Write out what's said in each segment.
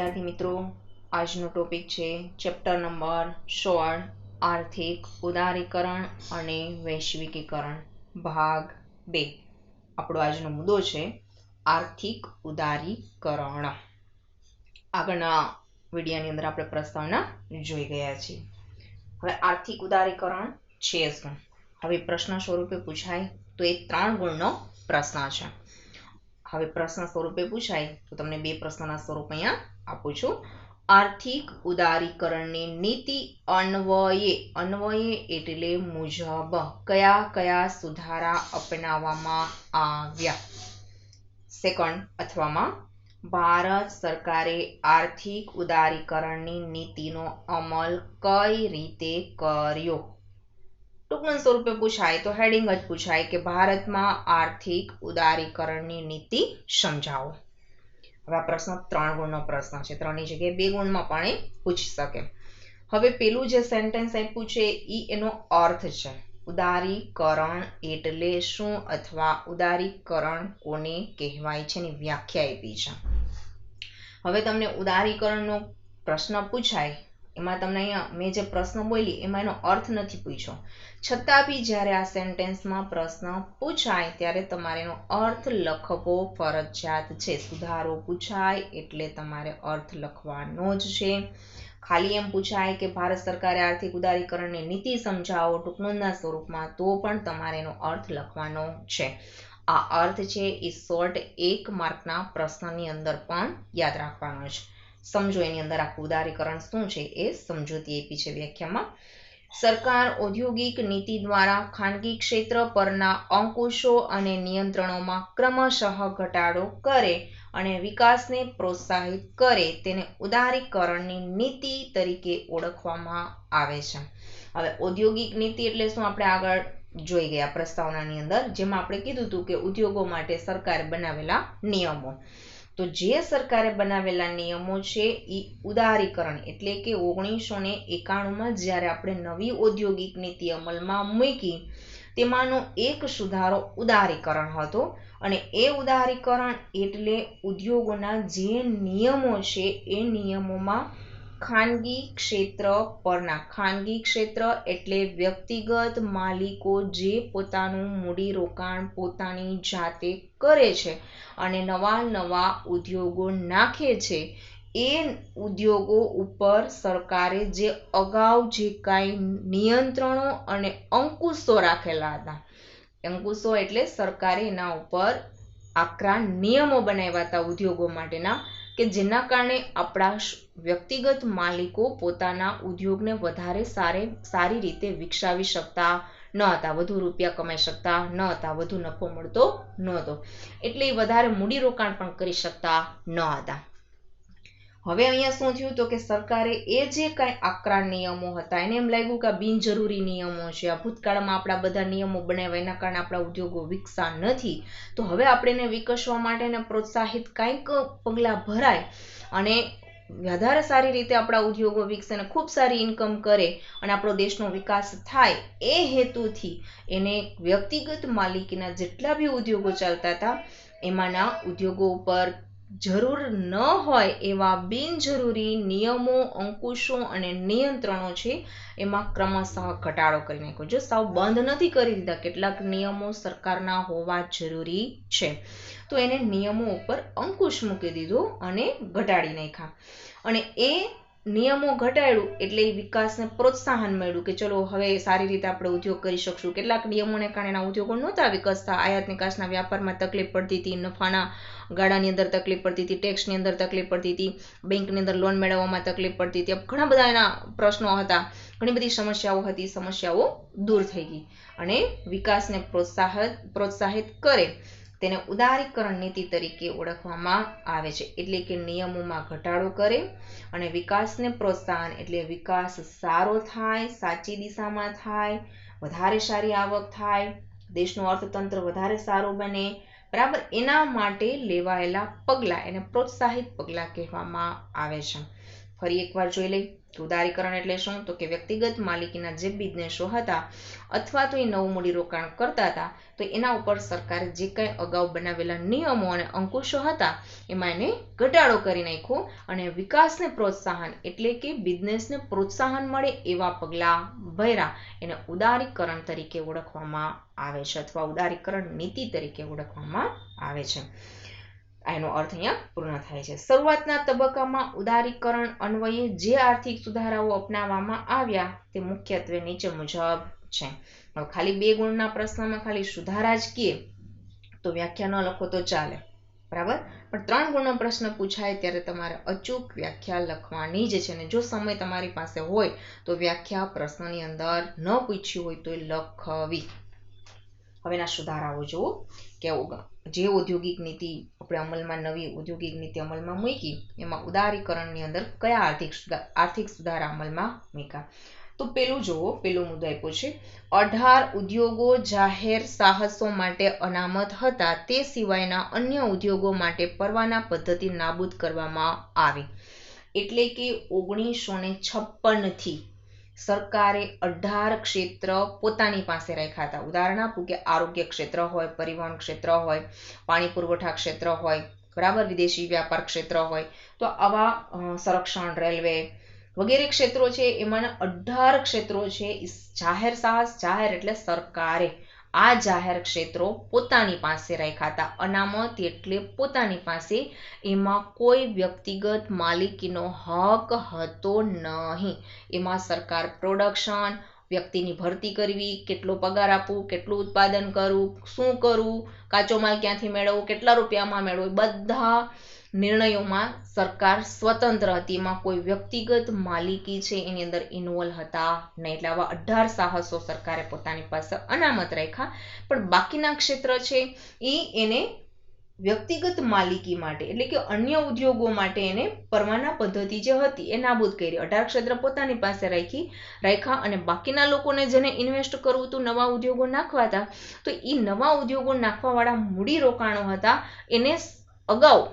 વિદ્યાર્થી મિત્રો, આજનો ટોપિક છે ચેપ્ટર નંબર 16 આર્થિક ઉદારીકરણ અને વૈશ્વિકીકરણ ભાગ 2. આપણો આજનો મુદ્દો છે આર્થિક ઉદારીકરણ. આગળના વિડિયોની અંદર આપણે પ્રસ્તાવના જોઈ ગયા છીએ. હવે આર્થિક ઉદારીકરણ છે શું? હવે પ્રશ્ન સ્વરૂપે પૂછાય તો એ 3 ગુણનો પ્રશ્ન છે. હવે પ્રશ્ન સ્વરૂપે પૂછાય તો તમને 2 પ્રશ્નના સ્વરૂપ અહીંયા આપું છું. આર્થિક ઉદારીકરણની નીતિ અન્વયે એટલે મુજબ કયા કયા સુધારા અપનાવવામાં આવ્યા? સેકન્ડ અથવામાં ભારત સરકારે આર્થિક ઉદારીકરણની નીતિનો અમલ કઈ રીતે કર્યો? ટૂંકમાં સ્વરૂપે પૂછાય તો હેડિંગ જ પૂછાય કે ભારતમાં આર્થિક ઉદારીકરણની નીતિ સમજાવો. હવે આ પ્રશ્ન 3 ગુણનો પ્રશ્ન છે. 3ની જગ્યાએ 2 ગુણમાં પણ એ પૂછી શકે. હવે પેલું જે સેન્ટેન્સ આપ્યું છે એનો અર્થ છે ઉદારીકરણ એટલે શું અથવા ઉદારીકરણ કોને કહેવાય છે એની વ્યાખ્યા આપી છે. હવે તમને ઉદારીકરણનો પ્રશ્ન પૂછાય, એમાં તમને અહીંયા મેં જે પ્રશ્ન બોલી એમાં એનો અર્થ નથી પૂછ્યો, છતાં બી જ્યારે આ સેન્ટેન્સમાં પ્રશ્ન પૂછાય ત્યારે તમારે એનો અર્થ લખવો ફરજિયાત છે. સુધારો પૂછાય એટલે તમારે અર્થ લખવાનો જ છે. ખાલી એમ પૂછાય કે ભારત સરકારે આર્થિક ઉદારીકરણની નીતિ સમજાવો ટૂંકનોંધના સ્વરૂપમાં તો પણ તમારે એનો અર્થ લખવાનો છે. આ અર્થ છે એ શોર્ટ 1 માર્કના પ્રશ્નની અંદર પણ યાદ રાખવાનો છે. સમજો એની અંદર આખું ઉદારીકરણ શું છે એ સમજૂતી આપી છે વ્યાખ્યામાં. સરકાર ઔદ્યોગિક નીતિ દ્વારા ખાનગી ક્ષેત્ર પરના અંકુશો અને નિયંત્રણોમાં ક્રમશઃ ઘટાડો કરે અને વિકાસને પ્રોત્સાહિત કરે તેને ઉદારીકરણની નીતિ તરીકે ઓળખવામાં આવે છે. હવે ઔદ્યોગિક નીતિ એટલે શું આપણે આગળ જોઈ ગયા પ્રસ્તાવનાની અંદર, જેમાં આપણે કીધું હતું કે ઉદ્યોગો માટે સરકારે બનાવેલા નિયમો. તો જે સરકારે બનાવેલા નિયમો છે એ ઉદારીકરણ એટલે કે 1991માં જ્યારે આપણે નવી ઔદ્યોગિક નીતિ અમલમાં મૂકી તેમાંનો એક સુધારો ઉદારીકરણ હતો. અને એ ઉદારીકરણ એટલે ઉદ્યોગોના જે નિયમો છે એ નિયમોમાં ખાનગી ક્ષેત્ર પરના, ખાનગી ક્ષેત્ર એટલે વ્યક્તિગત માલિકો જે પોતાનું મૂડીરોકાણ પોતાની જાતે કરે છે અને નવા ઉદ્યોગો નાખે છે, એ ઉદ્યોગો ઉપર સરકારે જે અગાઉ જે કાંઈ નિયંત્રણો અને અંકુશો રાખેલા હતા, અંકુશો એટલે સરકારે એના ઉપર આકરા નિયમો બનાવ્યા હતા ઉદ્યોગો માટેના, કે જેના કારણે આપણા વ્યક્તિગત માલિકો પોતાના ઉદ્યોગને વધારે સારી રીતે વિકસાવી શકતા ન હતા, વધુ રૂપિયા કમાઈ શકતા ન હતા, વધુ નફો મળતો નહોતો, એટલે વધારે મૂડીરોકાણ પણ કરી શકતા ન હતા. હવે અહીંયા શું થયું તો કે સરકારે એ જે કાંઈ આકરા નિયમો હતા એને એમ લાગ્યું કે આ બિનજરૂરી નિયમો છે, આ ભૂતકાળમાં આપણા બધા નિયમો બનાવ્યા એના કારણે આપણા ઉદ્યોગો વિકસા નથી, તો હવે આપણે એને વિકસવા માટે એને પ્રોત્સાહિત કંઈક પગલાં ભરાય અને વધારે સારી રીતે આપણા ઉદ્યોગો વિકસે અને ખૂબ સારી ઇન્કમ કરે અને આપણો દેશનો વિકાસ થાય, એ હેતુથી એને વ્યક્તિગત માલિકીના જેટલા બી ઉદ્યોગો ચાલતા હતા એમાંના ઉદ્યોગો ઉપર જરૂર ન હોય એવા બિનજરૂરી નિયમો, અંકુશો અને નિયંત્રણો છે એમાં ક્રમશઃ ઘટાડો કરી નાખ્યો. જો સાવ બંધ નથી કરી દીધા, કેટલાક નિયમો સરકારના હોવા જરૂરી છે તો એને નિયમો ઉપર અંકુશ મૂકી દીધો અને ઘટાડી નાખ્યા. અને એ નિયમો ઘટાડ્યું એટલે વિકાસને પ્રોત્સાહન મળ્યું કે ચલો હવે સારી રીતે આપણે ઉદ્યોગ કરી શકશું. કેટલાક નિયમોને કારણે એના ઉદ્યોગો નહોતા વિકસતા, આયાત નિકાસના વ્યાપારમાં તકલીફ પડતી હતી, નફાના ગાળાની અંદર તકલીફ પડતી હતી, ટેક્સની અંદર તકલીફ પડતી હતી, બેંકની અંદર લોન મેળવવામાં તકલીફ પડતી હતી, ઘણા બધા એના પ્રશ્નો હતા, ઘણી બધી સમસ્યાઓ હતી, સમસ્યાઓ દૂર થઈ ગઈ અને વિકાસને પ્રોત્સાહિત કરે તેને ઉદારીકરણ નીતિ તરીકે ઓળખવામાં આવે છે. એટલે કે નિયમોમાં ઘટાડો કરે અને વિકાસને પ્રોત્સાહન એટલે વિકાસ સારો થાય, સાચી દિશામાં થાય, વધારે સારી આવક થાય, દેશનું અર્થતંત્ર વધારે સારું બને, બરાબર, એના માટે લેવાયેલા પગલાં એને પ્રોત્સાહિત પગલાં કહેવામાં આવે છે. ફરી એકવાર જોઈ લઈ તો ઉદારીકરણ એટલે શું? તો કે વ્યક્તિગત માલિકીના જે બિઝનેસો હતા અથવા તો એ નવું મૂડીરોકાણ કરતા હતા તો એના ઉપર સરકારે જે કંઈ અગાઉ બનાવેલા નિયમો અને અંકુશો હતા એમાં એને ઘટાડો કરી નાખ્યો અને વિકાસને પ્રોત્સાહન એટલે કે બિઝનેસને પ્રોત્સાહન મળે એવા પગલાં ભર્યા. એને ઉદારીકરણ તરીકે ઓળખવામાં આવે છે અથવા ઉદારીકરણ નીતિ તરીકે ઓળખવામાં આવે છે. એનો અર્થ અહીંયા પૂર્ણ થાય છે. શરૂઆતના તબક્કામાં ઉદારીકરણ અન્વયે જે આર્થિક સુધારાઓ અપનાવવામાં આવ્યા તે મુખ્યત્વે નીચે મુજબ છે. હવે ખાલી 2 ગુણના પ્રશ્નમાં ખાલી સુધારા જ કહે તો વ્યાખ્યા ન લખો તો ચાલે, બરાબર, પણ 3 ગુણનો પ્રશ્ન પૂછાય ત્યારે તમારે અચૂક વ્યાખ્યા લખવાની જ છે. અને જો સમય તમારી પાસે હોય તો વ્યાખ્યા પ્રશ્નની અંદર ન પૂછ્યું હોય તો એ લખવી. હવેના સુધારાઓ જુઓ કે જે ઔદ્યોગિક નીતિ આપણે અમલમાં નવી ઔદ્યોગિક નીતિ અમલમાં મૂકી એમાં ઉદારીકરણની અંદર કયા આર્થિક સુધારા અમલમાં મૂક્યા. તો પેલું જુઓ, પેલો મુદ્દો આપ્યો છે 18 ઉદ્યોગો જાહેર સાહસો માટે અનામત હતા તે સિવાયના અન્ય ઉદ્યોગો માટે પરવાના પદ્ધતિ નાબૂદ કરવામાં આવી. એટલે કે 1956 થી સરકારે 18 ક્ષેત્ર પોતાની પાસે રાખ્યા હતા. ઉદાહરણ આપું કે આરોગ્ય ક્ષેત્ર હોય, પરિવહન ક્ષેત્ર હોય, પાણી પુરવઠા ક્ષેત્ર હોય, બરાબર, વિદેશી વ્યાપાર ક્ષેત્ર હોય, તો આવા સંરક્ષણ, રેલવે વગેરે ક્ષેત્રો છે. એમાંના 18 ક્ષેત્રો છે જાહેર સાહસ, જાહેર એટલે સરકારે આ જાહેર ક્ષેત્રો પોતાની પાસે રાખ્યા હતા. અનામત એટલે પોતાની પાસે, એમાં કોઈ વ્યક્તિગત માલિકીનો હક હતો નહીં. એમાં સરકાર પ્રોડક્શન, વ્યક્તિની ભરતી કરવી, કેટલો પગાર આપવું, કેટલું ઉત્પાદન કરવું, શું કરવું, કાચો માલ ક્યાંથી મેળવવો, કેટલા રૂપિયામાં મેળવવો, બધા નિર્ણયોમાં સરકાર સ્વતંત્ર હતી. એમાં કોઈ વ્યક્તિગત માલિકી છે એની અંદર ઇન્વોલ્વ હતા નહીં. એટલે આવા 18 સાહસો સરકારે પોતાની પાસે અનામત રાખ્યા. પણ બાકીના ક્ષેત્ર છે એને વ્યક્તિગત માલિકી માટે એટલે કે અન્ય ઉદ્યોગો માટે એને પરવાના પદ્ધતિ જે હતી એ નાબૂદ કરી. 18 ક્ષેત્ર પોતાની પાસે રાખ્યા અને બાકીના લોકોને જેને ઇન્વેસ્ટ કરવું હતું, નવા ઉદ્યોગો નાખવા હતા, તો એ નવા ઉદ્યોગો નાખવાવાળા મૂડીરોકાણો હતા એને અગાઉ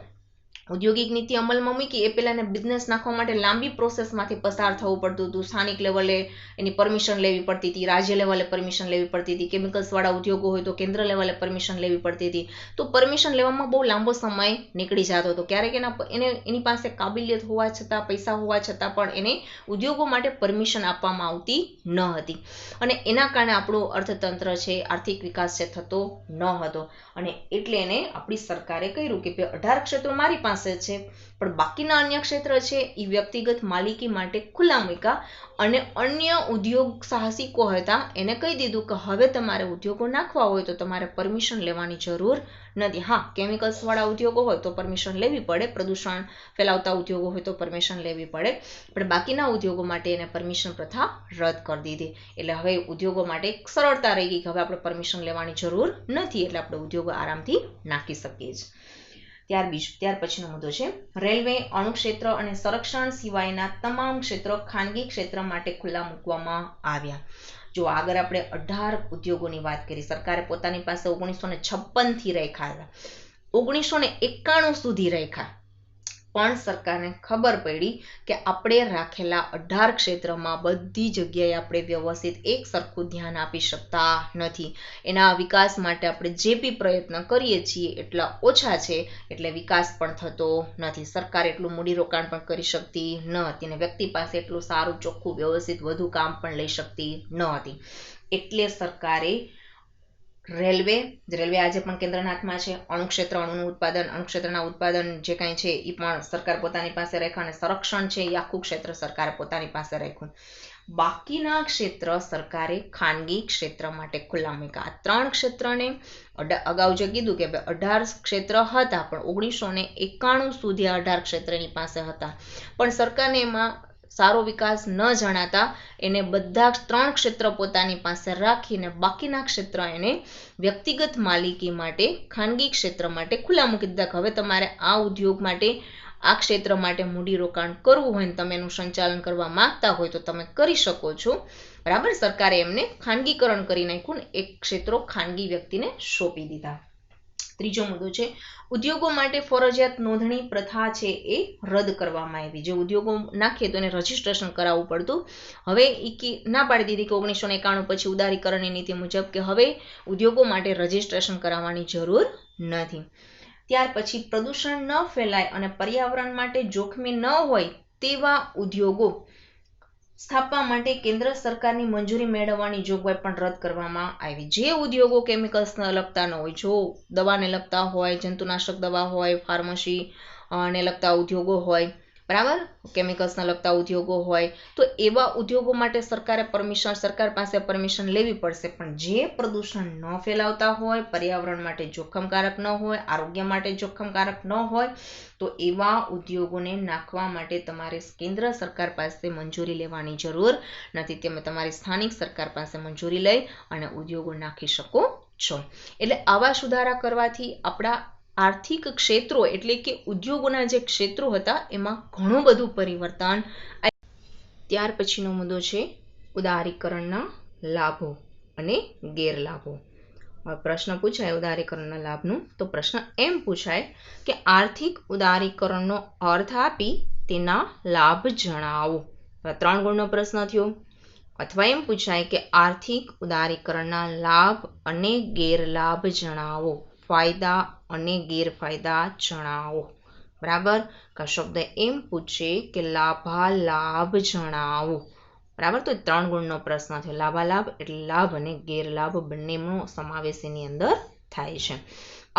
ઔદ્યોગિક નીતિ અમલમાં મૂકી એ પહેલાં એને બિઝનેસ નાખવા માટે લાંબી પ્રોસેસમાંથી પસાર થવું પડતું હતું. સ્થાનિક લેવલે એની પરમિશન લેવી પડતી હતી, રાજ્ય લેવલે પરમિશન લેવી પડતી હતી, કેમિકલ્સવાળા ઉદ્યોગો હોય તો કેન્દ્ર લેવલે પરમિશન લેવી પડતી હતી. તો પરમિશન લેવામાં બહુ લાંબો સમય નીકળી જતો હતો. ક્યારેક એની પાસે કાબિલિયત હોવા છતાં, પૈસા હોવા છતાં પણ એને ઉદ્યોગો માટે પરમિશન આપવામાં આવતી ન હતી. અને એના કારણે આપણું અર્થતંત્ર છે, આર્થિક વિકાસ છે થતો ન હતો. અને એટલે એને આપણી સરકારે કહ્યું કે 18 ક્ષેત્રો મારી પાસે છે પણ બાકીના અન્ય ક્ષેત્ર છે એ વ્યક્તિગત માલિકી માટે ખુલ્લા મૂક્યા. અને અન્ય ઉદ્યોગ સાહસિકો હતા એને કહી દીધું કે હવે તમારે ઉદ્યોગો નાખવા હોય તો તમારે પરમિશન લેવાની જરૂર નથી. હા, કેમિકલ્સ વાળા ઉદ્યોગો હોય તો પરમિશન લેવી પડે, પ્રદૂષણ ફેલાવતા ઉદ્યોગો હોય તો પરમિશન લેવી પડે, પણ બાકીના ઉદ્યોગો માટે એને પરમિશન પ્રથા રદ કરી દીધી. એટલે હવે ઉદ્યોગો માટે સરળતા રહી ગઈ કે હવે આપણે પરમિશન લેવાની જરૂર નથી, એટલે આપણે ઉદ્યોગો આરામથી નાખી શકીએ છીએ. ત્યાર પછીનો મુદ્દો છે રેલવે, અણુક્ષેત્ર અને સંરક્ષણ સિવાયના તમામ ક્ષેત્રો ખાનગી ક્ષેત્ર માટે ખુલ્લા મૂકવામાં આવ્યા. જો આગળ આપણે 18 ઉદ્યોગોની વાત કરી, સરકારે પોતાની પાસે 1956 થી રાખ્યા હતા, 1991 સુધી રાખ્યા. પણ સરકારને ખબર પડી કે આપણે રાખેલા 18 ક્ષેત્રમાં બધી જગ્યાએ આપણે વ્યવસ્થિત એક સરખું ધ્યાન આપી શકતા નથી. એના વિકાસ માટે આપણે જે બી પ્રયત્ન કરીએ છીએ એટલા ઓછા છે, એટલે વિકાસ પણ થતો નથી. સરકાર એટલું મૂડીરોકાણ પણ કરી શકતી ન હતી અને વ્યક્તિ પાસે એટલું સારું, ચોખ્ખું, વ્યવસ્થિત વધુ કામ પણ લઈ શકતી ન હતી. એટલે સરકારે રેલવે આજે પણ કેન્દ્રના હાથમાં છે, અણુક્ષેત્ર, અણુનું ઉત્પાદન, અણુક્ષેત્રના ઉત્પાદન જે કાંઈ છે એ પણ સરકાર પોતાની પાસે રાખ્યા. અને સંરક્ષણ છે એ આખું ક્ષેત્ર સરકારે પોતાની પાસે રાખ્યું. બાકીના ક્ષેત્ર સરકારે ખાનગી ક્ષેત્ર માટે ખુલ્લા મૂક્યા. આ 3 ક્ષેત્રને અગાઉ જે કીધું કે 18 ક્ષેત્ર હતા પણ 1991 સુધી 18 ક્ષેત્ર એની પાસે હતા, પણ સરકારને એમાં સારો વિકાસ ન જણાતા એને બધા 3 ક્ષેત્ર પોતાની પાસે રાખીને બાકીના ક્ષેત્ર એને વ્યક્તિગત માલિકી માટે, ખાનગી ક્ષેત્ર માટે ખુલ્લા મૂકી દીધા. હવે તમારે આ ઉદ્યોગ માટે, આ ક્ષેત્ર માટે મૂડીરોકાણ કરવું હોય ને તમે એનું સંચાલન કરવા માંગતા હોય તો તમે કરી શકો છો, બરાબર. સરકારે એમને ખાનગીકરણ કરી નાખ્યું ને એક ક્ષેત્રો ખાનગી વ્યક્તિને સોંપી દીધા. ત્રીજો મુદ્દો છે ઉદ્યોગો માટે ફરજિયાત નોંધણી પ્રથા છે એ રદ કરવામાં આવી. જે ઉદ્યોગો નાખીએ તો એને રજીસ્ટ્રેશન કરાવવું પડતું, હવે એ ના પાડી દીધી કે 1991 પછી ઉદારીકરણની નીતિ મુજબ કે હવે ઉદ્યોગો માટે રજીસ્ટ્રેશન કરાવવાની જરૂર નથી. ત્યાર પછી પ્રદૂષણ ન ફેલાય અને પર્યાવરણ માટે જોખમી ન હોય તેવા ઉદ્યોગો સ્થાપવા માટે કેન્દ્ર સરકારની મંજૂરી મેળવવાની જોગવાઈ પણ રદ કરવામાં આવી. જે ઉદ્યોગો કેમિકલ્સને લગતા ન હોય, જો દવાને લગતા હોય, જંતુનાશક દવા હોય, ફાર્મસી ને લગતા ઉદ્યોગો હોય, બરાબર, કેમિકલ્સને લગતા ઉદ્યોગો હોય, તો એવા ઉદ્યોગો માટે સરકાર પાસે પરમિશન લેવી પડશે. પણ જે પ્રદૂષણ ન ફેલાવતા હોય, પર્યાવરણ માટે જોખમકારક ન હોય, આરોગ્ય માટે જોખમકારક ન હોય, તો એવા ઉદ્યોગોને નાખવા માટે તમારે કેન્દ્ર સરકાર પાસે મંજૂરી લેવાની જરૂર નથી. તમે તમારી સ્થાનિક સરકાર પાસે મંજૂરી લઈ અને ઉદ્યોગો નાખી શકો છો. એટલે આવા સુધારા કરવાથી આપણા આર્થિક ક્ષેત્રો એટલે કે ઉદ્યોગોના જે ક્ષેત્રો હતા એમાં ઘણું બધું પરિવર્તન. ત્યાર પછીનો મુદ્દો છે ઉદારીકરણના લાભો અને ગેરલાભો. પ્રશ્ન પૂછાય ઉદારીકરણના લાભનું, તો પ્રશ્ન એમ પૂછાય કે આર્થિક ઉદારીકરણનો અર્થ આપી તેના લાભ જણાવો. 3 ગુણનો પ્રશ્ન થયો. અથવા એમ પૂછાય કે આર્થિક ઉદારીકરણના લાભ અને ગેરલાભ જણાવો, ફાયદા અને ગેરફાયદા જણાવો. બરાબર, કે શબ્દ એમ પૂછે કે લાભાલાભ જણાવો. બરાબર, તો 3 ગુણનો પ્રશ્ન થયો. લાભાલાભ એટલે લાભ અને ગેરલાભ બંનેનો સમાવેશ એની અંદર થાય છે.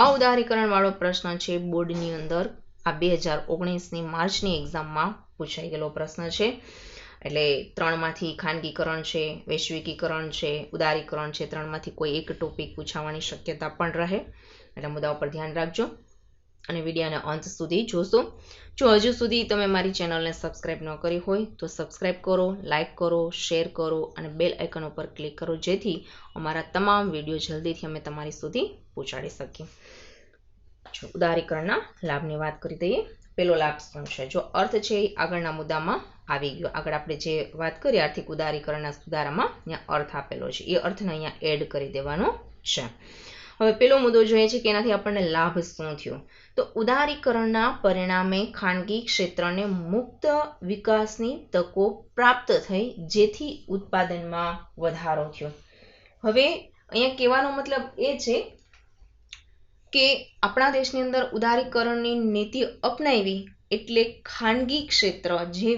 આ ઉદારીકરણ વાળો પ્રશ્ન છે બોર્ડની અંદર આ 2019ની માર્ચની એક્ઝામમાં પૂછાઈ ગયેલો પ્રશ્ન છે. એટલે 3માંથી ખાનગીકરણ છે, વૈશ્વિકીકરણ છે, ઉદારીકરણ છે, 3માંથી કોઈ એક ટોપિક પૂછાવાની શક્યતા પણ રહે. એટલે મુદ્દા ઉપર ધ્યાન રાખજો અને વિડીયોને અંત સુધી જોશો. જો હજુ સુધી તમે મારી ચેનલને સબસ્ક્રાઇબ ન કરી હોય તો સબસ્ક્રાઇબ કરો, લાઇક કરો, શેર કરો અને બેલ આઇકન ઉપર ક્લિક કરો, જેથી અમારા તમામ વિડીયો જલ્દીથી અમે તમારી સુધી પહોંચાડી શકીએ. ઉદારીકરણના લાભની વાત કરી દઈએ. પહેલો લાભ શું છે? જો અર્થ છે એ આગળના મુદ્દામાં આવી ગયો. આગળ આપણે જે વાત કરી આર્થિક ઉદારીકરણના સુધારામાં અહીંયા અર્થ આપેલો છે, એ અર્થને અહીંયા એડ કરી દેવાનો છે. હવે પેલો મુદ્દો જોઈએ છે કે એનાથી આપણને લાભ શું થયો. તો ઉદારીકરણના પરિણામે ખાનગી ક્ષેત્રને મુક્ત વિકાસની તકો પ્રાપ્ત થઈ, જેથી ઉત્પાદનમાં વધારો થયો. હવે અહીંયા કહેવાનો મતલબ એ છે કે આપણા દેશની અંદર ઉદારીકરણની નીતિ અપનાવી એટલે ખાનગી ક્ષેત્ર, જે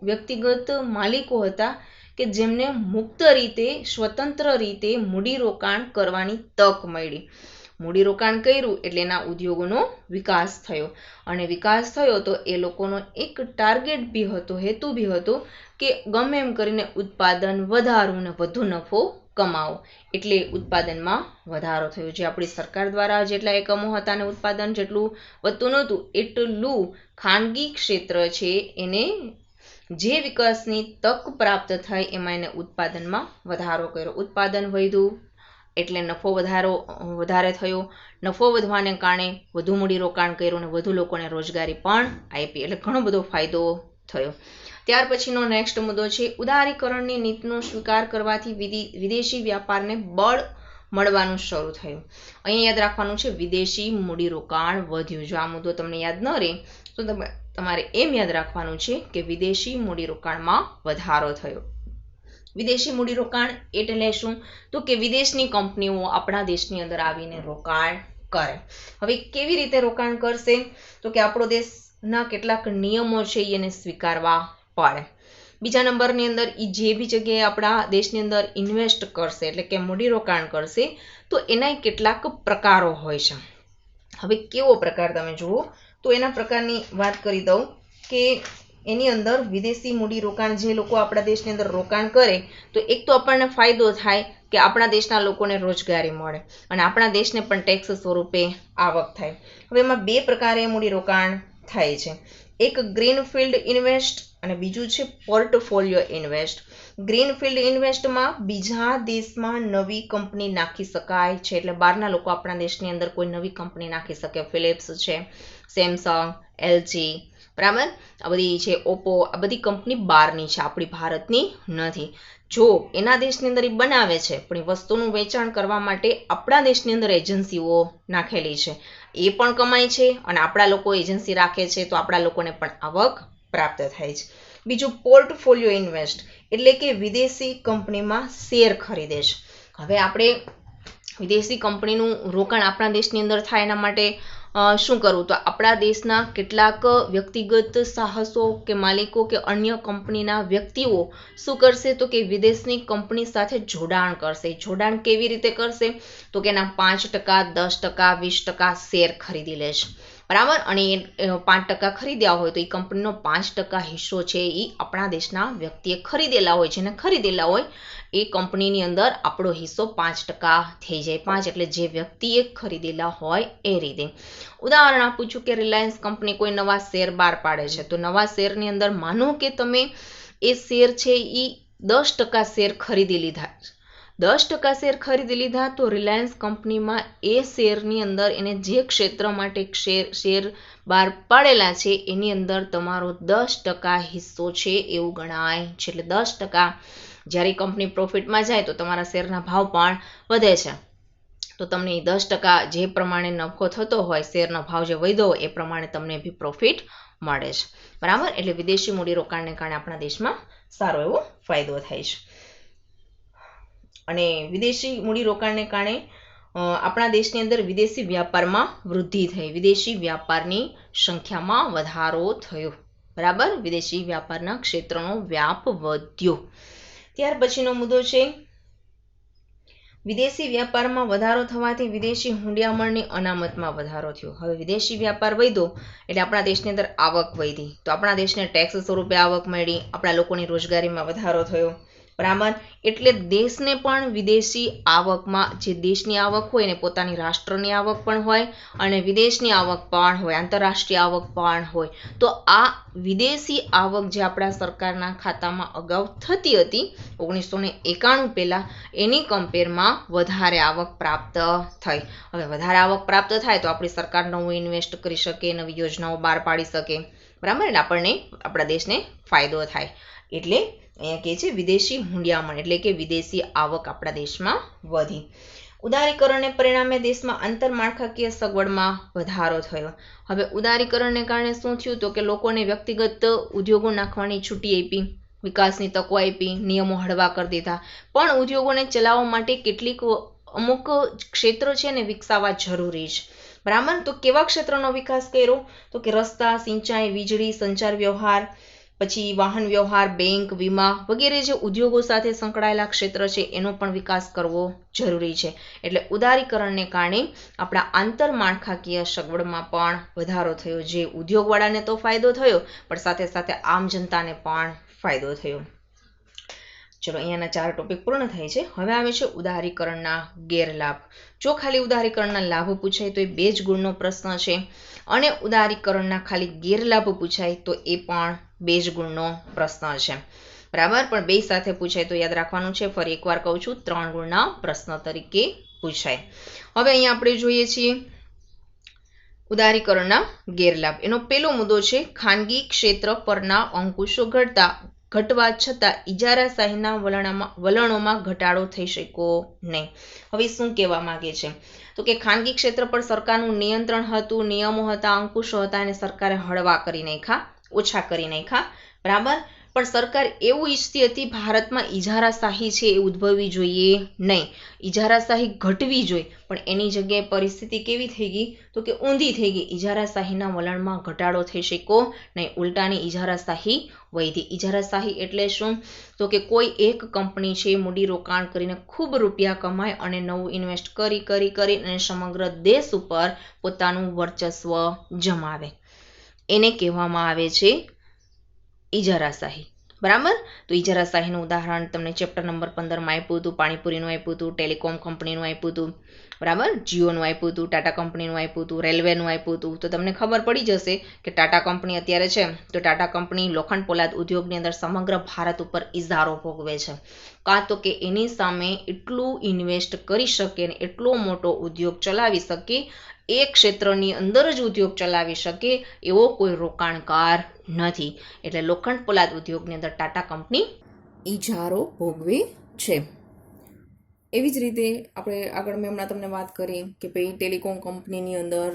વ્યક્તિગત માલિકો હતા કે જેમને મુક્ત રીતે, સ્વતંત્ર રીતે મૂડીરોકાણ કરવાની તક મળી. મૂડીરોકાણ કર્યું એટલે એના ઉદ્યોગોનો વિકાસ થયો, અને વિકાસ થયો તો એ લોકોનો એક ટાર્ગેટ બી હતો, હેતુ બી હતો કે ગમે એમ કરીને ઉત્પાદન વધારવું ને વધુ નફો કમાવો. એટલે ઉત્પાદનમાં વધારો થયો. જે આપણી સરકાર દ્વારા જેટલા એકમો હતા ને ઉત્પાદન જેટલું વધતું નહોતું, એટલું ખાનગી ક્ષેત્ર છે એને જે વિકાસની તક પ્રાપ્ત થાય એમાં એને ઉત્પાદનમાં વધારો કર્યો. ઉત્પાદન વધ્યું એટલે નફો વધારે થયો. નફો વધવાને કારણે વધુ મૂડીરોકાણ કર્યું અને વધુ લોકોને રોજગારી પણ આપી. એટલે ઘણો બધો ફાયદો થયો. ત્યાર પછીનો નેક્સ્ટ મુદ્દો છે ઉદારીકરણની નીતિનો સ્વીકાર કરવાથી વિદેશી વ્યાપારને બળ મળવાનું શરૂ થયું. અહીંયા યાદ રાખવાનું છે વિદેશી મૂડીરોકાણ વધ્યું. જો આ મુદ્દો તમને યાદ ન રહે તો તમારે એમ યાદ રાખવાનું છે કે વિદેશી મૂડીરોકાણમાં વધારો થયો. વિદેશી મૂડીરોકાણ એટલે શું? તો કે વિદેશની કંપનીઓ આપણા દેશની અંદર આવીને રોકાણ કરે. હવે કેવી રીતે રોકાણ કરશે? તો કે આપણો દેશના કેટલાક નિયમો છે એને સ્વીકારવા પડે. બીજા નંબરની અંદર એ જે બી જગ્યાએ આપણા દેશની અંદર ઇન્વેસ્ટ કરશે એટલે કે મૂડીરોકાણ કરશે તો એના કેટલાક પ્રકારો હોય છે. હવે કેવો પ્રકાર તમે જુઓ તો એના પ્રકારની વાત કરી દઉં કે એની અંદર વિદેશી મૂડીરોકાણ જે લોકો આપણા દેશની અંદર રોકાણ કરે તો એક તો આપણને ફાયદો થાય કે આપણા દેશના લોકોને રોજગારી મળે અને આપણા દેશને પણ ટેક્સ સ્વરૂપે આવક થાય. હવે એમાં 2 પ્રકારે મૂડીરોકાણ થાય છે. એક ગ્રીનફિલ્ડ ઇન્વેસ્ટ અને બીજું છે પોર્ટફોલિયો ઇન્વેસ્ટ. ગ્રીનફિલ્ડ ઇન્વેસ્ટમાં બીજા દેશમાં નવી કંપની નાખી શકાય છે. એટલે બહારના લોકો આપણા દેશની અંદર કોઈ નવી કંપની નાખી શકે. ફિલિપ્સ છે, સેમસંગ, એલજી, બરાબર, આ બધી છે, ઓપ્પો, આ બધી કંપની બહારની છે, આપણી ભારતની નથી. જો એના દેશની અંદર એ બનાવે છે પણ એ વસ્તુનું વેચાણ કરવા માટે આપણા દેશની અંદર એજન્સીઓ નાખેલી છે, એ પણ કમાય છે અને આપણા લોકો એજન્સી રાખે છે તો આપણા લોકોને પણ આવક પ્રાપ્ત થાય છે. બીજું પોર્ટફોલિયો ઇન્વેસ્ટ એટલે કે વિદેશી કંપનીમાં શેર ખરીદે છે. હવે આપણે વિદેશી કંપનીનું રોકાણ આપણા દેશની અંદર થાય એના માટે શું કરવું, તો આપણા દેશના કેટલાક વ્યક્તિગત સાહસો કે માલિકો કે અન્ય કંપનીના વ્યક્તિઓ શું કરશે, તો કે વિદેશની કંપની સાથે જોડાણ કરશે. જોડાણ કેવી રીતે કરશે, તો કે એના 5%, 10%, 20% શેર ખરીદી લેશે, બરાબર. અને 5% ખરીદ્યા હોય તો એ કંપનીનો 5% હિસ્સો છે એ આપણા દેશના વ્યક્તિએ ખરીદેલા હોય, જેને ખરીદેલા હોય એ કંપનીની અંદર આપણો હિસ્સો 5% થઈ જાય. 5 એટલે જે વ્યક્તિએ ખરીદેલા હોય એ રીતે. ઉદાહરણ આપું છું કે રિલાયન્સ કંપની કોઈ નવા શેર બહાર પાડે છે, તો નવા શેરની અંદર માનો કે તમે એ શેર છે એ 10% શેર ખરીદી લીધા, 10% શેર ખરીદી લીધા, તો રિલાયન્સ કંપનીમાં એ શેરની અંદર એને જે ક્ષેત્ર માટે શેર બહાર પાડેલા છે એની અંદર તમારો 10% હિસ્સો છે એવું ગણાય છે. એટલે 10% જ્યારે કંપની પ્રોફિટમાં જાય તો તમારા શેરના ભાવ પણ વધે છે, તો તમને 10% જે પ્રમાણે નફો થતો હોય, શેરનો ભાવ જે વધ્યો હોય એ પ્રમાણે તમને બી પ્રોફિટ મળે છે, બરાબર. એટલે વિદેશી મૂડીરોકાણને કારણે આપણા દેશમાં સારો એવો ફાયદો થાય છે. અને વિદેશી મૂડીરોકાણને કારણે આપણા દેશની અંદર વિદેશી વ્યાપારમાં વૃદ્ધિ થઈ, વિદેશી વ્યાપારની સંખ્યામાં વધારો થયો, બરાબર. વિદેશી વ્યાપારના ક્ષેત્રનો વ્યાપ વધ્યો. ત્યાર પછીનો મુદ્દો છે વિદેશી વ્યાપારમાં વધારો થવાથી વિદેશી હુંડિયામણની અનામતમાં વધારો થયો. હવે વિદેશી વ્યાપાર વધ્યો એટલે આપણા દેશની અંદર આવક વધી, તો આપણા દેશને ટેક્સ સ્વરૂપે આવક મળી, આપણા લોકોની રોજગારીમાં વધારો થયો, બરાબર. એટલે દેશને પણ વિદેશી આવકમાં, જે દેશની આવક હોય ને પોતાની રાષ્ટ્રની આવક પણ હોય અને વિદેશની આવક પણ હોય, આંતરરાષ્ટ્રીય આવક પણ હોય, તો આ વિદેશી આવક જે આપણા સરકારના ખાતામાં અગાઉ થતી હતી 1991 પહેલાં, એની કમ્પેરમાં વધારે આવક પ્રાપ્ત થઈ. હવે વધારે આવક પ્રાપ્ત થાય તો આપણી સરકાર નવું ઇન્વેસ્ટ કરી શકે, નવી યોજનાઓ બહાર પાડી શકે, બરાબર. એટલે આપણને, આપણા દેશને ફાયદો થાય. એટલે અહીંયા કહે છે વિદેશી હુંડિયામણ એટલે કે વિદેશી આવક આપણા દેશમાં વધી. ઉદારીકરણને પરિણામે દેશમાં આંતરમાળખાકીય સગવડમાં વધારો થયો. હવે ઉદારીકરણને કારણે શું થયું, તો કે લોકોને વ્યક્તિગત ઉદ્યોગો નાખવાની છૂટી આપી, વિકાસની તકો આપી, નિયમો હળવા કરી દીધા. પણ ઉદ્યોગોને ચલાવવા માટે કેટલીક અમુક ક્ષેત્રો છે ને વિકસાવવા જરૂરી છે, બરાબર. તો કેવા ક્ષેત્રનો વિકાસ કર્યો, તો કે રસ્તા, સિંચાઈ, વીજળી, સંચાર વ્યવહાર, પછી વાહન વ્યવહાર, બેંક, વીમા વગેરે જે ઉદ્યોગો સાથે સંકળાયેલા ક્ષેત્ર છે એનો પણ વિકાસ કરવો જરૂરી છે. એટલે ઉદારીકરણને કારણે આપણા આંતરમાળખાકીય સગવડમાં પણ વધારો થયો, જે ઉદ્યોગવાળાને તો ફાયદો થયો પણ સાથે સાથે આમ જનતાને પણ ફાયદો થયો. ચલો, અહીંયાના 4 ટોપિક પૂર્ણ થાય છે. હવે આવે છે ઉદારીકરણના ગેરલાભ. જો ખાલી ઉદારીકરણના લાભ પૂછાય તો એ 2 જ ગુણનો પ્રશ્ન છે, અને ઉદારીકરણના ખાલી ગેરલાભ પૂછાય તો એ પણ 2 જ ગુણનો પ્રશ્ન છે, બરાબર. પણ 2 સાથે પૂછાય તો યાદ રાખવાનું છે, ફરી એકવાર કહું છું, 3 ગુણના પ્રશ્ન તરીકે પૂછાય. હવે અહીંયા આપણે જોઈએ છીએ ઉદારીકરણના ગેરલાભ. એનો પહેલો મુદ્દો છે ખાનગી ક્ષેત્ર પરના અંકુશો ઘટવા છતાં ઇજારાશાહીના વલણોમાં ઘટાડો થઈ શક્યો નહીં. હવે શું કહેવા માંગે છે, તો કે ખાનગી ક્ષેત્ર પર સરકારનું નિયંત્રણ હતું, નિયમો હતા, અંકુશો હતા, અને સરકારે હળવા કરી નાખ્યા, ઓછા કરી નાખ્યા, બરાબર. પણ સરકાર એવું ઈચ્છતી હતી ભારતમાં ઇજારાશાહી છે એ ઉદ્ભવવી જોઈએ નહીં, ઇજારાશાહી ઘટવી જોઈએ, પણ એની જગ્યાએ પરિસ્થિતિ કેવી થઈ ગઈ, તો કે ઊંધી થઈ ગઈ. ઇજારાશાહીના વલણમાં ઘટાડો થઈ શક્યો નહીં, ઉલટાની ઇજારાશાહી વધી. ઇજારાશાહી એટલે શું, તો કે કોઈ એક કંપની છે મૂડીરોકાણ કરીને ખૂબ રૂપિયા કમાય અને નવું ઇન્વેસ્ટ કરી અને સમગ્ર દેશ ઉપર પોતાનું વર્ચસ્વ જમાવે, એને કહેવામાં આવે છે ઇજારાશાહી, બરાબર. તો ઇજારાશાહીનું ઉદાહરણ તમને ચેપ્ટર નંબર 15માં આપ્યું હતું, પાણીપુરીનું આપ્યું હતું, ટેલિકોમ કંપનીનું આપ્યું હતું, બરાબર, જીઓનું આપ્યું હતું, ટાટા કંપનીનું આપ્યું હતું, રેલવેનું આપ્યું હતું. તો તમને ખબર પડી જશે કે ટાટા કંપની અત્યારે છે તો ટાટા કંપની લોખંડ પોલાદ ઉદ્યોગની અંદર સમગ્ર ભારત ઉપર ઇજારો ભોગવે છે, કાં તો કે એની સામે એટલું ઇન્વેસ્ટ કરી શકે ને એટલો મોટો ઉદ્યોગ ચલાવી શકે, એક ક્ષેત્રની અંદર જ ઉદ્યોગ ચલાવી શકે એવો કોઈ રોકાણકાર નથી. એટલે લોખંડ પોલાદ ઉદ્યોગની અંદર ટાટા કંપની ઇજારો ભોગવે છે. એવી જ રીતે આપણે આગળ મેં હમણાં તમને વાત કરી કે ભાઈ ટેલિકોમ કંપનીની અંદર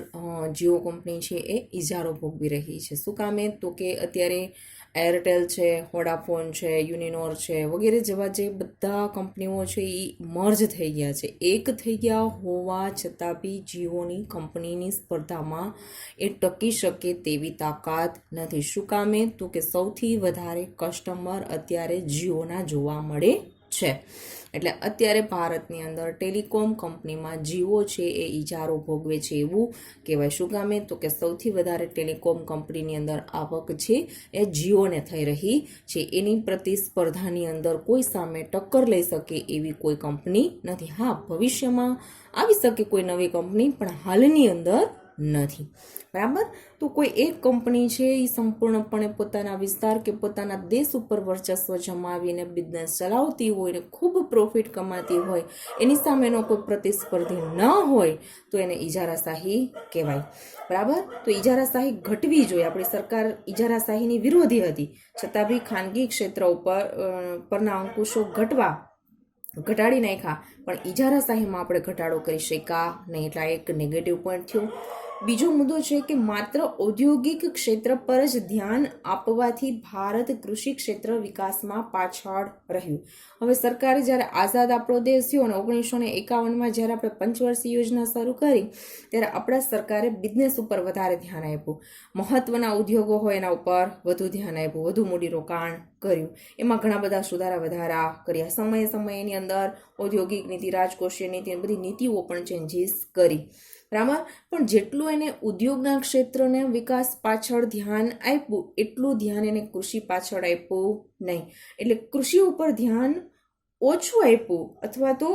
જીઓ કંપની છે એ ઇજારો ભોગવી રહી છે. શું કામે? તો કે અત્યારે એરટેલ છે, વોડાફોન છે, યુનિનોર છે વગેરે જેવા જે બધા કંપનીઓ છે એ મર્જ થઈ ગયા છે. એક થઈ ગયા હોવા છતાં બી જીઓની કંપનીની સ્પર્ધામાં એ ટકી શકે તેવી તાકાત નથી. શું કામે? તો કે સૌથી વધારે કસ્ટમર અત્યારે જીઓના જોવા મળે છે. એટલે અત્યારે ભારતની અંદર ટેલિકોમ કંપનીમાં જીઓ છે એ ઇજારો ભોગવે છે એવું કહેવાય. શું કામે? તો કે સૌથી વધારે ટેલિકોમ કંપનીની અંદર આવક છે એ જીઓને થઈ રહી છે. એની પ્રતિસ્પર્ધાની અંદર કોઈ સામે ટક્કર લઈ શકે એવી કોઈ કંપની નથી. હા, ભવિષ્યમાં આવી શકે કોઈ નવી કંપની, પણ હાલની અંદર નથી. બરાબર? તો કોઈ એક કંપની છે એ સંપૂર્ણપણે પોતાના વિસ્તાર કે પોતાના દેશ ઉપર વર્ચસ્વ જમાવીને બિઝનેસ ચલાવતી હોય ને ખૂબ પ્રોફિટ કમાતી હોય, એની સામેનો કોઈ પ્રતિસ્પર્ધી ન હોય તો એને ઇજારાશાહી કહેવાય. બરાબર? તો ઇજારાશાહી ઘટવી જોઈએ. આપણી સરકાર ઇજારાશાહીની વિરોધી હતી, છતાં બી ખાનગી ક્ષેત્ર પરના અંકુશો ઘટાડી નાખ્યા, પણ ઇજારાશાહીમાં આપણે ઘટાડો કરી શક્યા નહીં. એટલે આ એક નેગેટિવ પોઈન્ટ થયો. બીજો મુદ્દો છે કે માત્ર ઔદ્યોગિક ક્ષેત્ર પર જ ધ્યાન આપવાથી ભારત કૃષિ ક્ષેત્ર વિકાસમાં પાછળ રહ્યું. હવે સરકારે જ્યારે આઝાદ આપણો દેશ થયો અને 1951માં જ્યારે આપણે પંચવર્ષીય યોજના શરૂ કરી, ત્યારે આપણા સરકારે બિઝનેસ ઉપર વધારે ધ્યાન આપ્યું. મહત્વના ઉદ્યોગો હોય એના ઉપર વધુ ધ્યાન આપ્યું, વધુ મૂડીરોકાણ કર્યું. એમાં ઘણા બધા સુધારા વધારા કર્યા. સમયે એની અંદર ઔદ્યોગિક નીતિ, રાજકોષીય નીતિ, બધી નીતિઓ પણ ચેન્જીસ કરી. બરાબર? પણ જેટલું એને ઉદ્યોગના ક્ષેત્રને વિકાસ પાછળ ધ્યાન આપ્યું, એટલું ધ્યાન એને કૃષિ પાછળ આપ્યું નહીં. એટલે કૃષિ ઉપર ધ્યાન ઓછું આપ્યું અથવા તો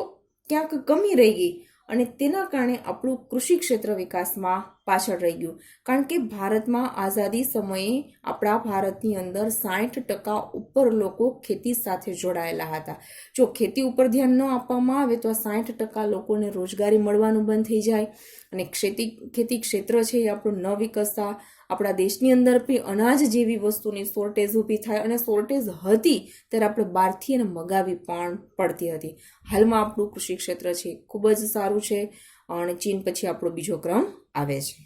ક્યાંક કમી રહી ગઈ, અને તેના કારણે આપણું કૃષિ ક્ષેત્ર વિકાસમાં પાછળ રહી ગયું. કારણ કે ભારતમાં આઝાદી સમયે આપણા ભારતની અંદર 60% ઉપર લોકો ખેતી સાથે જોડાયેલા હતા. જો ખેતી ઉપર ધ્યાન ન આપવામાં આવે તો આ 60% લોકોને રોજગારી મળવાનું બંધ થઈ જાય, અને ખેતી ક્ષેત્ર છે એ આપણું ન વિકસતા આપણા દેશની અંદર બી અનાજ જેવી વસ્તુની શોર્ટેજ ઊભી થાય, અને શોર્ટેજ હતી ત્યારે આપણે બહારથી એને મગાવી પણ પડતી હતી. હાલમાં આપણું કૃષિ ક્ષેત્ર છે ખૂબ જ સારું છે, અને ચીન પછી આપણો બીજો ક્રમ આવે છે.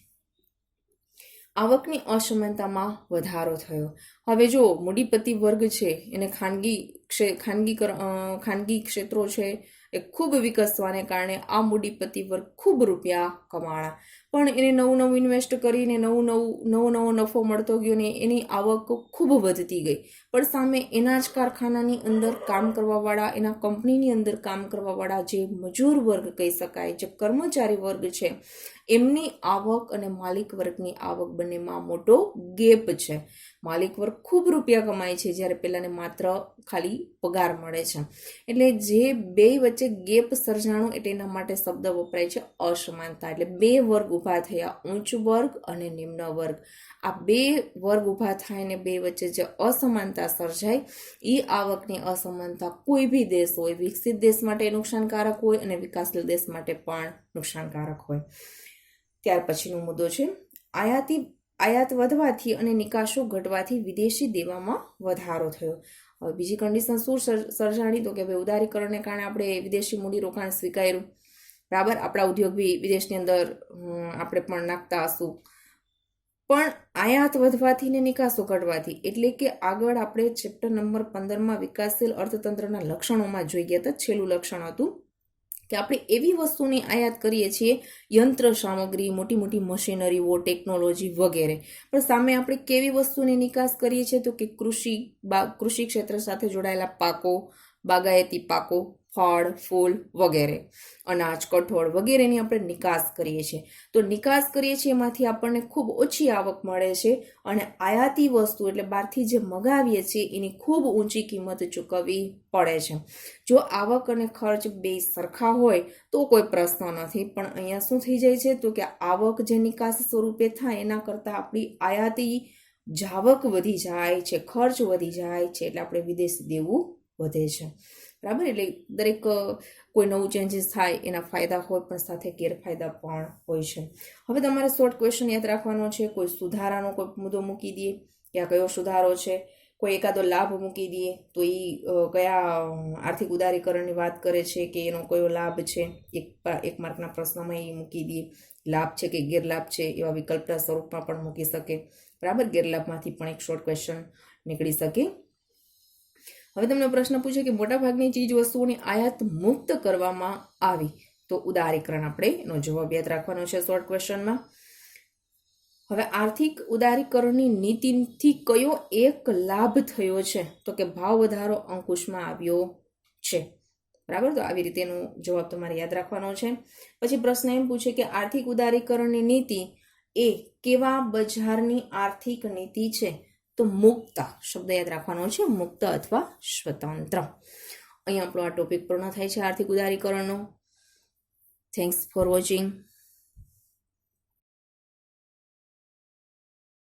આવકની અસમાનતામાં વધારો થયો. હવે જો મૂડીપતિ વર્ગ છે એને ખાનગી ક્ષેત્રો છે એ ખૂબ વિકસવાને કારણે આ મૂડીપતિ વર્ગ ખૂબ રૂપિયા કમાણા, પણ એને નવું ઇન્વેસ્ટ કરીને નવો નફો મળતો ગયો ને એની આવક ખૂબ વધતી ગઈ. પણ સામે એના જ કારખાનાની અંદર કામ કરવાવાળા, એના કંપનીની અંદર કામ કરવાવાળા જે મજૂર વર્ગ કહી શકાય, જે કર્મચારી વર્ગ છે, એમની આવક અને માલિક વર્ગની આવક બંનેમાં મોટો ગેપ છે. માલિક વર્ગ ખૂબ રૂપિયા કમાય છે, જ્યારે પેલાને માત્ર ખાલી પગાર મળે છે. એટલે જે બે વચ્ચે ગેપ સર્જાણો, એટલે એના માટે શબ્દ વપરાય છે અસમાનતા. એટલે બે વર્ગ ઊભા થયા, ઉચ્ચ વર્ગ અને નિમ્ન વર્ગ. આ બે વર્ગ ઊભા થાય ને બે વચ્ચે જે અસમાનતા સર્જાય, એ આવકની અસમાનતા કોઈ બી દેશ હોય, વિકસિત દેશ માટે નુકસાનકારક હોય અને વિકાસશીલ દેશ માટે પણ નુકસાનકારક હોય. ત્યાર પછીનો મુદ્દો છે આયાત વધવાથી અને નિકાસો ઘટવાથી વિદેશી દેવામાં વધારો થયો. હવે બીજી કન્ડિશન શું સર્જાણી? તો કે ભાઈ ઉદારીકરણને કારણે આપણે વિદેશી મૂડીરોકાણ સ્વીકાર્યું. બરાબર? આપણા ઉદ્યોગ બી વિદેશની અંદર આપણે પણ નાખતા હશું. પણ આયાત વધવાથી ને નિકાસો ઘટવાથી, એટલે કે આગળ આપણે ચેપ્ટર નંબર 15માં વિકાસશીલ અર્થતંત્રના લક્ષણોમાં જોઈ ગયા હતા. છેલ્લું લક્ષણ હતું કે આપણે એવી વસ્તુની આયાત કરીએ છીએ, યંત્ર સામગ્રી, મોટી મશીનરીઓ, ટેકનોલોજી વગેરે, પણ સામે આપણે કેવી વસ્તુની નિકાસ કરીએ છીએ? તો કે કૃષિ ક્ષેત્ર સાથે જોડાયેલા પાકો, બાગાયતી પાકો, ફળ, ફૂલ વગેરે, અનાજ, કઠોળ વગેરેની આપણે નિકાસ કરીએ છીએ. તો નિકાસ કરીએ છીએ એમાંથી આપણને ખૂબ ઓછી આવક મળે છે, અને આયાતી વસ્તુ એટલે બહારથી જે મગાવીએ છીએ એની ખૂબ ઊંચી કિંમત ચૂકવવી પડે છે. જો આવક અને ખર્ચ બે સરખા હોય તો કોઈ પ્રશ્ન નથી, પણ અહીંયા શું થઈ જાય છે? તો કે આવક જે નિકાસ સ્વરૂપે થાય એના કરતાં આપણી આયાતી જાવક વધી જાય છે, ખર્ચ વધી જાય છે, એટલે આપણે વિદેશી દેવું વધે છે. બરાબર? એટલે દરેક કોઈ નવું ચેન્જીસ થાય એના ફાયદા હોય, પણ સાથે ગેરફાયદા પણ હોય છે. હવે તમારે શોર્ટ ક્વેશ્ચન યાદ રાખવાનો છે. કોઈ સુધારાનો કોઈ મુદ્દો મૂકી દઈએ કે આ કયો સુધારો છે, કોઈ એકાદો લાભ મૂકી દઈએ તો એ કયા આર્થિક ઉદારીકરણની વાત કરે છે કે એનો કયો લાભ છે, એક માર્કના પ્રશ્નમાં એ મૂકી દઈએ. લાભ છે કે ગેરલાભ છે એવા વિકલ્પના સ્વરૂપમાં પણ મૂકી શકે. બરાબર, ગેરલાભમાંથી પણ એક શોર્ટ ક્વેશ્ચન નીકળી શકે. હવે તમને પ્રશ્ન પૂછે કે મોટાભાગની ચીજ વસ્તુઓની આયાત મુક્ત કરવામાં આવી તો ઉદારીકરણ આપણે એનો જવાબ યાદ રાખવાનો છે શોર્ટ ક્વેશ્ચનમાં. હવે આર્થિક ઉદારીકરણની નીતિથી કયો એક લાભ થયો છે તો કે ભાવ વધારો અંકુશમાં આવ્યો છે. બરાબર, તો આવી રીતે એનો જવાબ તમારે યાદ રાખવાનો છે. પછી પ્રશ્ન એમ પૂછે કે આર્થિક ઉદારીકરણની નીતિ એ કેવા બજારની આર્થિક નીતિ છે તો મુક્ત શબ્દ યાદ રાખવાનો છે, મુક્ત અથવા સ્વતંત્ર. અહીં આપણો આ ટોપિક પૂર્ણ થાય છે આર્થિક ઉદારીકરણનો. Thanks for watching.